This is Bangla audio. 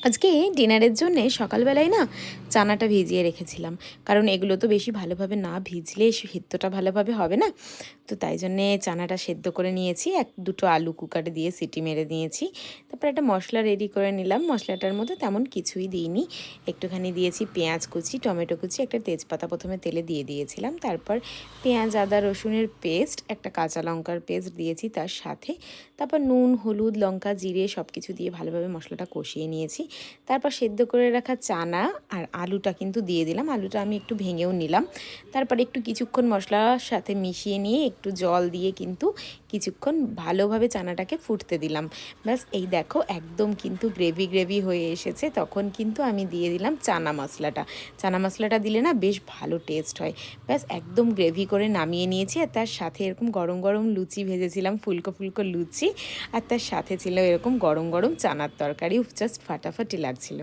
আজকে ডিনারের জন্যে সকালবেলায় না চানাটা ভিজিয়ে রেখেছিলাম, কারণ এগুলো তো বেশি ভালোভাবে না ভিজলে সেদ্ধটা ভালোভাবে হবে না। তো তাই জন্যে চানাটা সেদ্ধ করে নিয়েছি, এক দুটো আলু কুকারে দিয়ে সিটি মেরে নিয়েছি। তারপর একটা মশলা রেডি করে নিলাম। মশলাটার মধ্যে তেমন কিছুই দিইনি, একটুখানি দিয়েছি পেঁয়াজ কুচি, টমেটো কুচি, একটা তেজপাতা প্রথমে তেলে দিয়ে দিয়েছিলাম। তারপর পেঁয়াজ আদা রসুনের পেস্ট, একটা কাঁচা লঙ্কার পেস্ট দিয়েছি তার সাথে। তারপর নুন হলুদ লঙ্কা জিরে সব কিছু দিয়ে ভালোভাবে মশলাটা কষিয়ে নিয়েছি। তারপর সেদ্ধ করে রাখা চানা আর আলুটা কিন্তু দিয়ে দিলাম। আলুটা আমি একটু ভেঙেও নিলাম। তারপর একটু কিছুক্ষণ মশলার সাথে মিশিয়ে নিয়ে একটু জল দিয়ে কিন্তু কিছুক্ষণ ভালোভাবে চানাটাকে ফুটতে দিলাম। ব্যাস এই দেখো একদম কিন্তু গ্রেভি গ্রেভি হয়ে এসেছে। তখন কিন্তু আমি দিয়ে দিলাম চানা মশলাটা। চানা মশলাটা দিলে না বেশ ভালো টেস্ট হয়। ব্যাস একদম গ্রেভি করে নামিয়ে নিয়েছি। আর তার সাথে এরকম গরম গরম লুচি ভেজেছিলাম, ফুলকো ফুলকো লুচি। আর তার সাথে ছিল এরকম গরম গরম চানার তরকারি। জাস্ট ফাটাফাটি লাগছিল।